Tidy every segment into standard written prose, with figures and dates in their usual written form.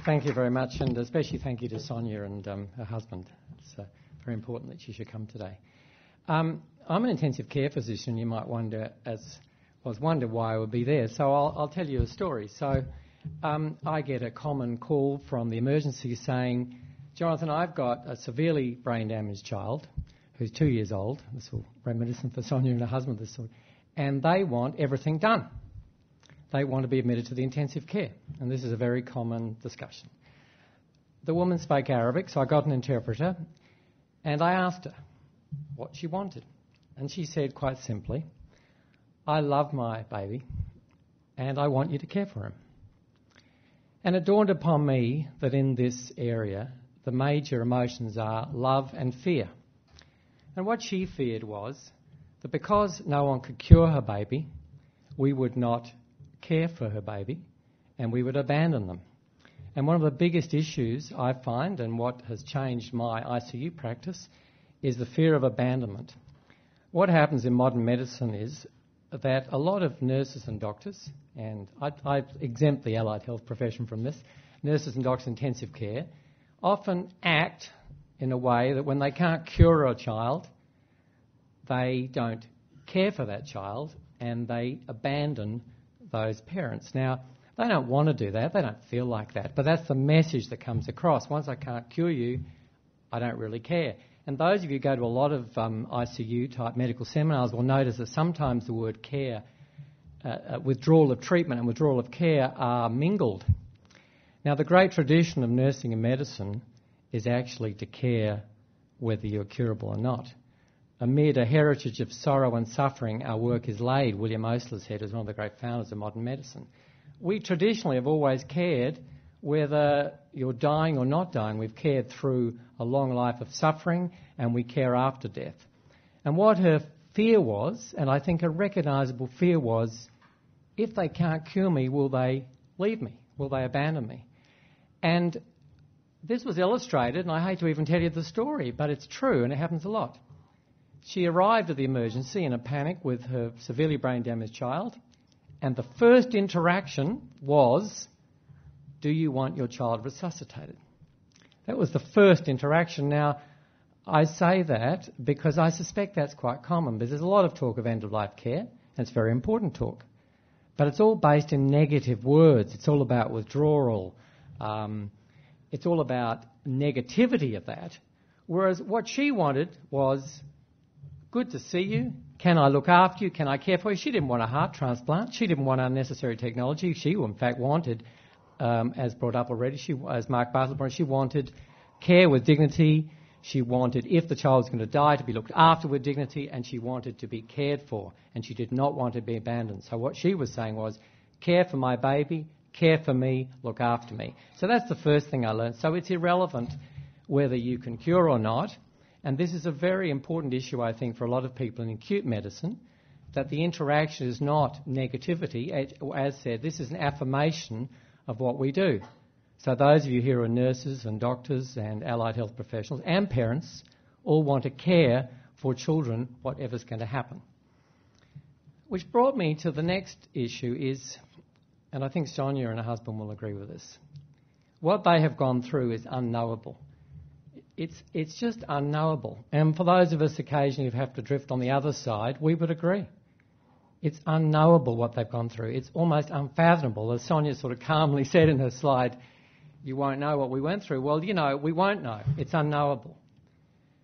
Thank you very much, and especially thank you to Sonia and her husband. It's very important that she should come today. I'm an intensive care physician. You might wonder why I would be there. So I'll tell you a story. So I get a common call from the emergency saying, Johnathan, I've got a severely brain damaged child who's 2 years old. This will reminiscent for Sonia and her husband, this sort, and they want everything done. They want to be admitted to the intensive care, and this is a very common discussion. The woman spoke Arabic, so I got an interpreter, and I asked her what she wanted. And she said quite simply, I love my baby, and I want you to care for him. And it dawned upon me that in this area, the major emotions are love and fear. And what she feared was that because no one could cure her baby, we would not care for her baby and we would abandon them. And one of the biggest issues I find, and what has changed my ICU practice, is the fear of abandonment. What happens in modern medicine is that a lot of nurses and doctors, and I exempt the allied health profession from this, nurses and doctors in intensive care, often act in a way that when they can't cure a child, they don't care for that child and they abandon those parents. Now, they don't want to do that, they don't feel like that, but that's the message that comes across. Once I can't cure you, I don't really care. And those of you who go to a lot of ICU-type medical seminars will notice that sometimes the word care, withdrawal of treatment and withdrawal of care are mingled. Now, the great tradition of nursing and medicine is actually to care whether you're curable or not. Amid a heritage of sorrow and suffering, our work is laid, William Osler said, as one of the great founders of modern medicine. We traditionally have always cared whether you're dying or not dying. We've cared through a long life of suffering, and we care after death. And what her fear was, and I think a recognisable fear was, if they can't cure me, will they leave me? Will they abandon me? And this was illustrated, and I hate to even tell you the story, but it's true, and it happens a lot. She arrived at the emergency in a panic with her severely brain damaged child, and the first interaction was, do you want your child resuscitated? That was the first interaction. Now, I say that because I suspect that's quite common, because there's a lot of talk of end-of-life care, and it's very important talk. But it's all based in negative words. It's all about withdrawal. It's all about negativity of that. Whereas what she wanted was, good to see you. Can I look after you? Can I care for you? She didn't want a heart transplant. She didn't want unnecessary technology. She, in fact, wanted, as brought up already, as Mark Bartlett brought up, she wanted care with dignity. She wanted, if the child was going to die, to be looked after with dignity, and she wanted to be cared for, and she did not want to be abandoned. So what she was saying was, care for my baby, care for me, look after me. So that's the first thing I learned. So it's irrelevant whether you can cure or not. And this is a very important issue, I think, for a lot of people in acute medicine, that the interaction is not negativity. As said, this is an affirmation of what we do. So those of you here who are nurses and doctors and allied health professionals and parents all want to care for children, whatever's going to happen. Which brought me to the next issue is, and I think Sonia and her husband will agree with this, what they have gone through is unknowable. It's just unknowable. And for those of us occasionally who have to drift on the other side, we would agree. It's unknowable what they've gone through. It's almost unfathomable. As Sonia sort of calmly said in her slide, you won't know what we went through. Well, we won't know. It's unknowable.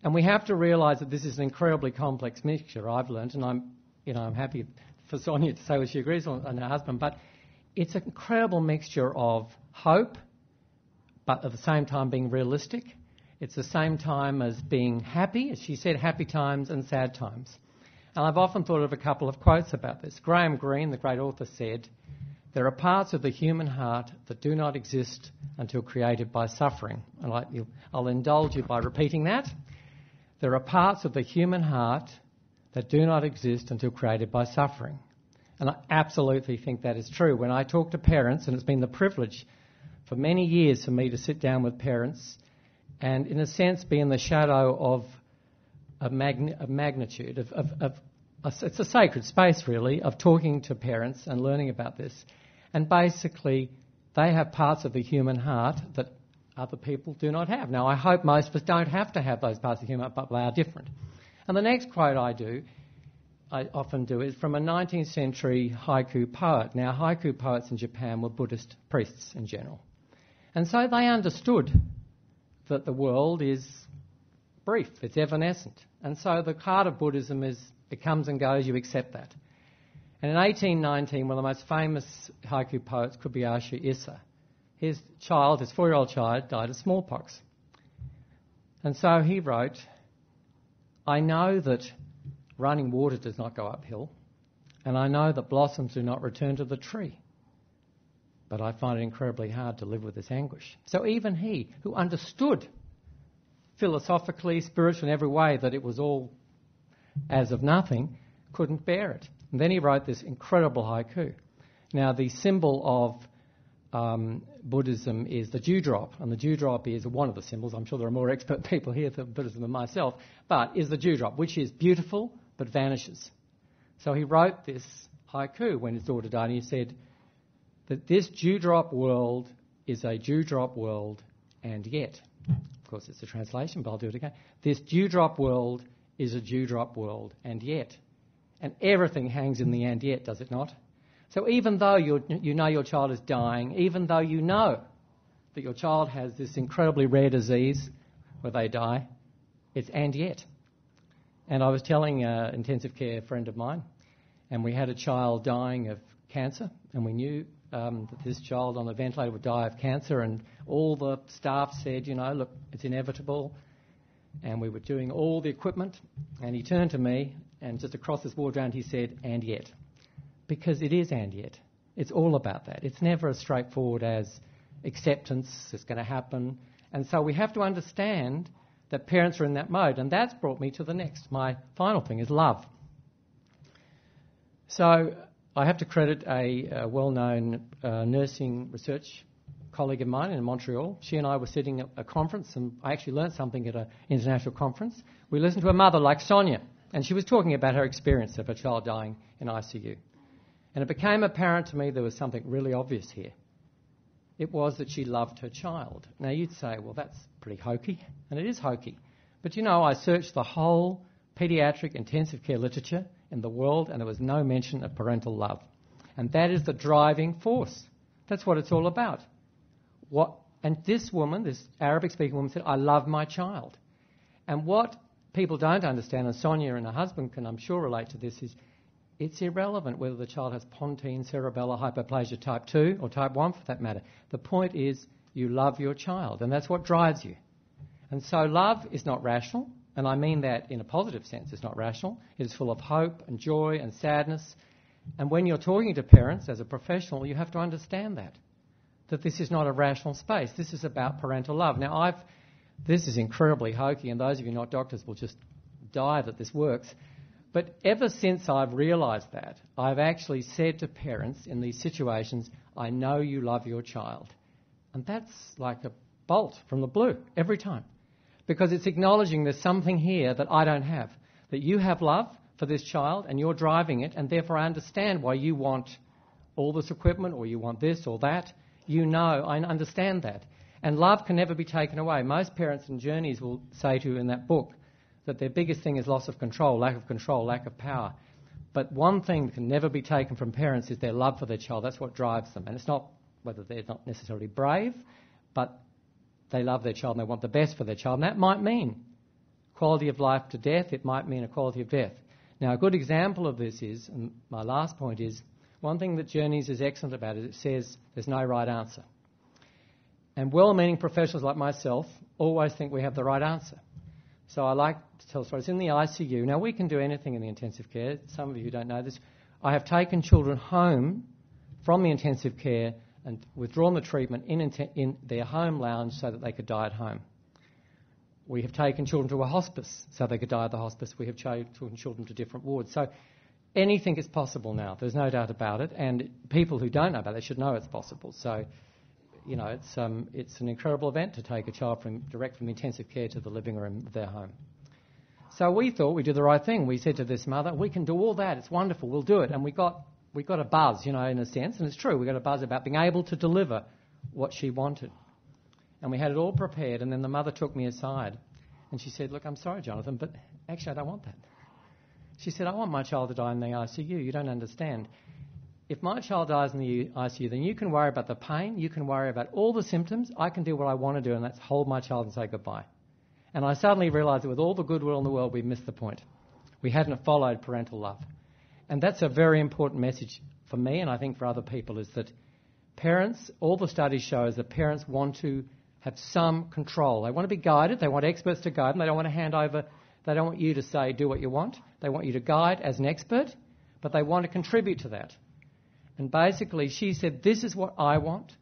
And we have to realise that this is an incredibly complex mixture, I've learnt, and I'm happy for Sonia to say what she agrees on and her husband, but it's an incredible mixture of hope, but at the same time being realistic. It's the same time as being happy, as she said, happy times and sad times. And I've often thought of a couple of quotes about this. Graham Greene, the great author, said, there are parts of the human heart that do not exist until created by suffering. And I'll indulge you by repeating that. There are parts of the human heart that do not exist until created by suffering. And I absolutely think that is true. When I talk to parents, and it's been the privilege for many years for me to sit down with parents and, in a sense, be in the shadow of magnitude, it's a sacred space, really, of talking to parents and learning about this. And basically, they have parts of the human heart that other people do not have. Now, I hope most of us don't have to have those parts of the human heart, but they are different. And the next quote I often do, is from a 19th century haiku poet. Now, haiku poets in Japan were Buddhist priests in general. And so they understood that the world is brief, it's evanescent. And so the heart of Buddhism is, it comes and goes, you accept that. And in 1819, one of the most famous haiku poets, Kobayashi Issa, his 4-year-old child, died of smallpox. And so he wrote, I know that running water does not go uphill, and I know that blossoms do not return to the tree, but I find it incredibly hard to live with this anguish. So even he, who understood philosophically, spiritually, in every way that it was all as of nothing, couldn't bear it. And then he wrote this incredible haiku. Now, the symbol of Buddhism is the dewdrop, and the dewdrop is one of the symbols. I'm sure there are more expert people here for Buddhism than myself, but is the dewdrop, which is beautiful but vanishes. So he wrote this haiku when his daughter died, and he said that this dewdrop world is a dewdrop world, and yet, of course it's a translation, but I'll do it again. This dewdrop world is a dewdrop world, and yet. And everything hangs in the and yet, does it not? So even though you know your child is dying, even though you know that your child has this incredibly rare disease where they die, it's and yet. And I was telling an intensive care friend of mine, and we had a child dying of cancer, and we knew that this child on the ventilator would die of cancer, and all the staff said, look, it's inevitable. And we were doing all the equipment, and he turned to me, and just across this ward round he said, and yet. Because it is and yet. It's all about that. It's never as straightforward as acceptance, it's going to happen. And so we have to understand that parents are in that mode. And that's brought me to the next. My final thing is love. So I have to credit a well-known nursing research colleague of mine in Montreal. She and I were sitting at a conference, and I actually learnt something at an international conference. We listened to a mother like Sonia, and she was talking about her experience of her child dying in ICU. And it became apparent to me there was something really obvious here. It was that she loved her child. Now you'd say, well, that's pretty hokey, and it is hokey. But I searched the whole paediatric intensive care literature in the world, and there was no mention of parental love. And that is the driving force. That's what it's all about. And this woman, this Arabic-speaking woman, said, I love my child. And what people don't understand, and Sonia and her husband can, I'm sure, relate to this, is it's irrelevant whether the child has pontine cerebellar hyperplasia type 2 or type 1 for that matter. The point is you love your child, and that's what drives you. And so love is not rational, and I mean that in a positive sense. It's not rational. It is full of hope and joy and sadness. And when you're talking to parents as a professional, you have to understand that this is not a rational space. This is about parental love. Now, this is incredibly hokey, and those of you not doctors will just die that this works. But ever since I've realised that, I've actually said to parents in these situations, I know you love your child. And that's like a bolt from the blue every time. Because it's acknowledging there's something here that I don't have. That you have love for this child and you're driving it, and therefore I understand why you want all this equipment or you want this or that. I understand that. And love can never be taken away. Most parents in Journeys will say to you in that book that their biggest thing is loss of control, lack of power. But one thing that can never be taken from parents is their love for their child. That's what drives them. And it's not whether they're not necessarily brave, but they love their child and they want the best for their child. And that might mean quality of life to death. It might mean a quality of death. Now, a good example of this is, and my last point is, one thing that Journeys is excellent about is it says there's no right answer. And well-meaning professionals like myself always think we have the right answer. So I like to tell stories. In the ICU, now we can do anything in the intensive care. Some of you don't know this. I have taken children home from the intensive care and withdrawn the treatment in their home lounge so that they could die at home. We have taken children to a hospice so they could die at the hospice. We have taken children to different wards. So anything is possible now. There's no doubt about it. And people who don't know about it should know it's possible. So, it's an incredible event to take a child direct from intensive care to the living room of their home. So we thought we did the right thing. We said to this mother, we can do all that. It's wonderful. We'll do it. And we got a buzz, in a sense. And it's true. We got a buzz about being able to deliver what she wanted. And we had it all prepared, and then the mother took me aside and she said, look, I'm sorry, Johnathan, but actually I don't want that. She said, I want my child to die in the ICU. You don't understand. If my child dies in the ICU, then you can worry about the pain, you can worry about all the symptoms. I can do what I want to do, and that's hold my child and say goodbye. And I suddenly realised that with all the goodwill in the world, we missed the point. We hadn't followed parental love. And that's a very important message for me, and I think for other people, is that parents, all the studies show is that parents want to have some control. They want to be guided. They want experts to guide them. They don't want to hand over. They don't want you to say, do what you want. They want you to guide as an expert, but they want to contribute to that. And basically, she said, this is what I want.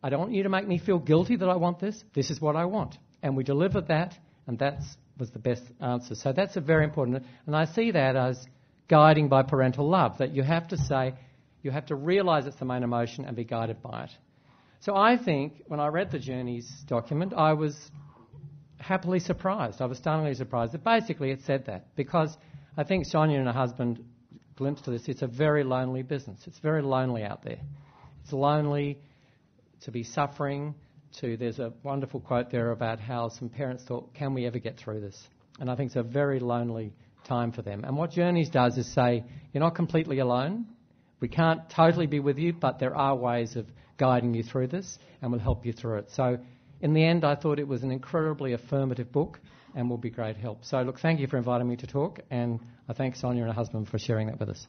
I don't want you to make me feel guilty that I want this. This is what I want. And we delivered that, and that was the best answer. So that's a very important. And I see that as guiding by parental love, that you have to say, you have to realise it's the main emotion and be guided by it. So I think when I read the Journeys document, I was happily surprised. I was stunningly surprised that basically it said that, because I think Sonia and her husband glimpsed to this. It's a very lonely business. It's very lonely out there. It's lonely to be suffering. There's a wonderful quote there about how some parents thought, can we ever get through this? And I think it's a very lonely time for them. And what Journeys does is say, you're not completely alone. We can't totally be with you, but there are ways of guiding you through this, and we'll help you through it. So in the end, I thought it was an incredibly affirmative book and will be great help. So look, thank you for inviting me to talk, and I thank Sonia and her husband for sharing that with us.